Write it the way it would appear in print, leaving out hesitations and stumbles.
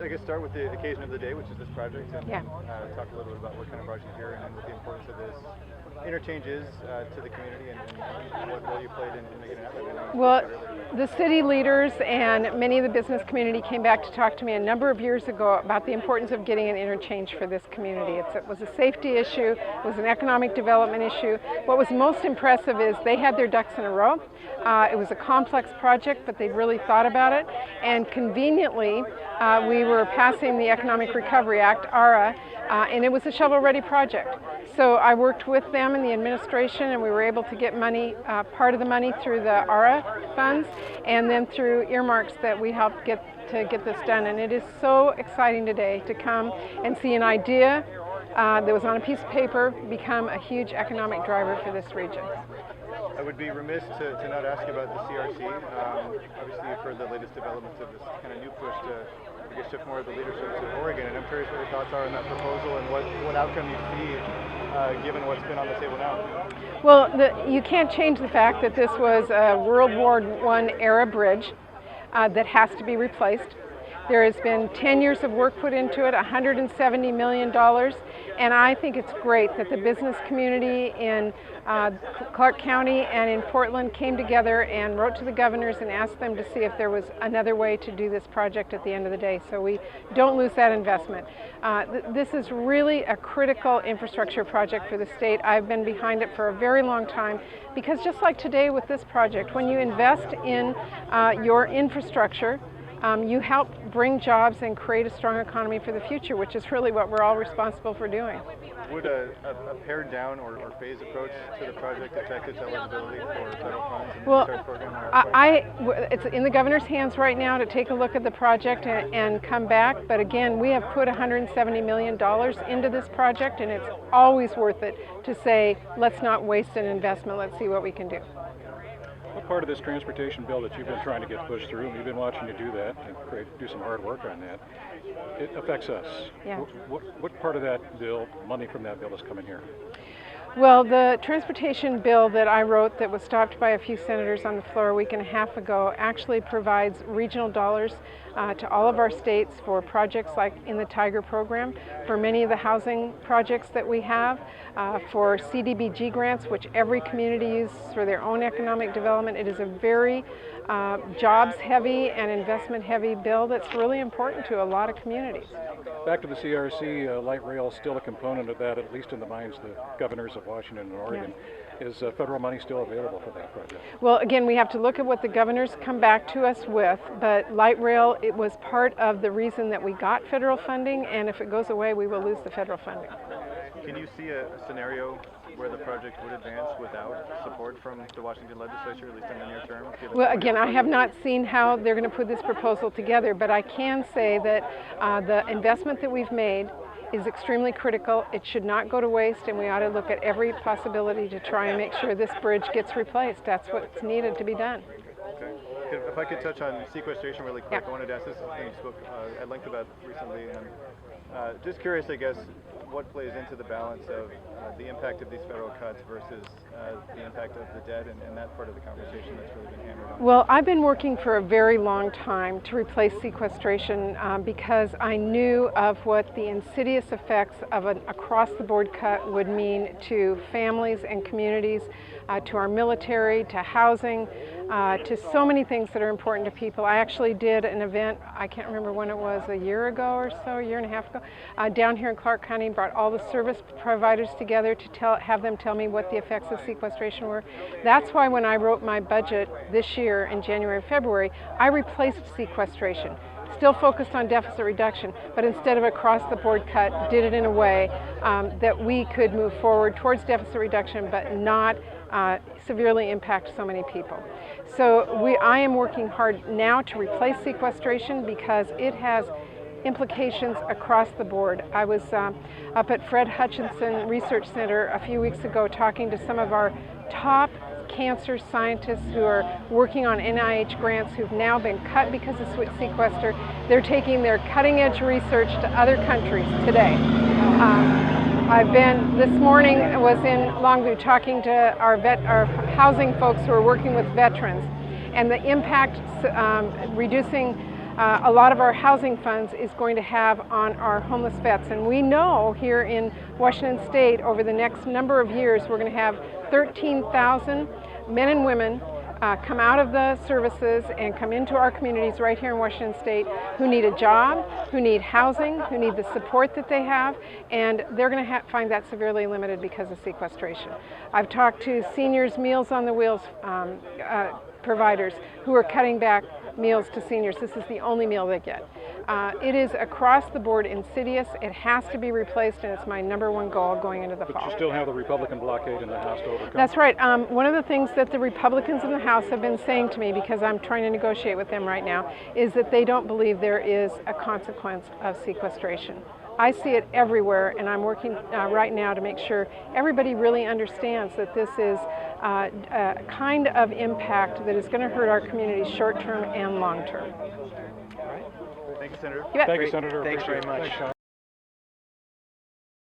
I guess start with the occasion of the day, which is this project, and Yeah. talk a little bit about what kind of brought you here and what the importance of this interchange is to the community and what role you played in making it happen. Well, the city leaders and many of the business community came back to talk to me a number of years ago about the importance of getting an interchange for this community. It was a safety issue, it was an economic development issue. What was most impressive is they had their ducks in a row. It was a complex project, but they really thought about it. And conveniently, we were passing the Economic Recovery Act, ARA, and it was a shovel-ready project. So I worked with them in the administration, and we were able to get money, part of the money through the ARA funds, and then through earmarks that we helped get this done. And it is so exciting today to come and see an idea that was on a piece of paper become a huge economic driver for this region. I would be remiss to not ask you about the CRC. Obviously, you've heard the latest developments of this kind of new push to, I guess, shift more of the leadership to Oregon, and I'm curious what your thoughts are on that proposal and what outcome you see given what's been on the table now. Well, you can't change the fact that this was a World War I era bridge that has to be replaced. There has been 10 years of work put into it, $170 million, and I think it's great that the business community in Clark County and in Portland came together and wrote to the governors and asked them to see if there was another way to do this project at the end of the day, so we don't lose that investment. This is really a critical infrastructure project for the state. I've been behind it for a very long time because just like today with this project, when you invest in your infrastructure, you help bring jobs and create a strong economy for the future, which is really what we're all responsible for doing. Would a pared down or phased approach to the project affect its eligibility for federal funds in the CRC program? It's in the governor's hands right now to take a look at the project and come back, but again, we have put $170 million into this project, and it's always worth it to say, let's not waste an investment, let's see what we can do. What part of this transportation bill that you've been trying to get pushed through, and you've been watching you do that and do some hard work on that, it affects us. Yeah. What part of that bill, money from that bill, is coming here? Well, the transportation bill that I wrote that was stopped by a few senators on the floor a week and a half ago actually provides regional dollars to all of our states for projects like in the Tiger program, for many of the housing projects that we have, for CDBG grants, which every community uses for their own economic development. It is a very jobs-heavy and investment-heavy bill that's really important to a lot of communities. Back to the CRC, light rail is still a component of that, at least in the minds of the governors of Washington and Oregon. Yeah. Is federal money still available for that project? Well, again, we have to look at what the governors come back to us with, but light rail, it was part of the reason that we got federal funding, and if it goes away, we will lose the federal funding. Can you see a scenario where the project would advance without support from the Washington legislature, at least in the near term? Well, again, I have not seen how they're going to put this proposal together, but I can say that the investment that we've made is extremely critical. It should not go to waste, and we ought to look at every possibility to try and make sure this bridge gets replaced. That's what's needed to be done. Okay. If I could touch on sequestration really quick, yeah. I wanted to ask this thing you spoke at length about recently. Just curious, I guess, what plays into the balance of the impact of these federal cuts versus the impact of the debt and that part of the conversation that's really been hammered on? Well, I've been working for a very long time to replace sequestration because I knew of what the insidious effects of an across-the-board cut would mean to families and communities, to our military, to housing, to so many things that are important to people. I actually did an event, I can't remember when it was, a year ago or so, a year and a half ago, down here in Clark County, brought all the service providers together to have them tell me what the effects of sequestration were. That's why when I wrote my budget this year in January and February, I replaced sequestration. Still focused on deficit reduction, but instead of across-the-board cut, did it in a way that we could move forward towards deficit reduction, but not severely impact so many people. So I am working hard now to replace sequestration because it has implications across the board. I was up at Fred Hutchinson Research Center a few weeks ago talking to some of our top cancer scientists who are working on NIH grants who've now been cut because of sequester. They're taking their cutting edge research to other countries today. This morning I was in Longview talking to our housing folks who are working with veterans, and the impact reducing a lot of our housing funds is going to have on our homeless vets. And we know here in Washington State over the next number of years we're going to have 13,000 men and women come out of the services and come into our communities right here in Washington State who need a job, who need housing, who need the support that they have, and they're going to find that severely limited because of sequestration. I've talked to seniors Meals on the Wheels providers who are cutting back meals to seniors. This is the only meal they get. It is across the board insidious. It has to be replaced, and it's my #1 goal going into the fall. But you still have the Republican blockade in the House to overcome. That's right. One of the things that the Republicans in the House have been saying to me, because I'm trying to negotiate with them right now, is that they don't believe there is a consequence of sequestration. I see it everywhere, and I'm working right now to make sure everybody really understands that this is a kind of impact that is going to hurt our communities short-term and long-term. Thank you, Senator. You bet. Thank you, Senator. Thanks very Appreciate it. much. Thanks, Sean.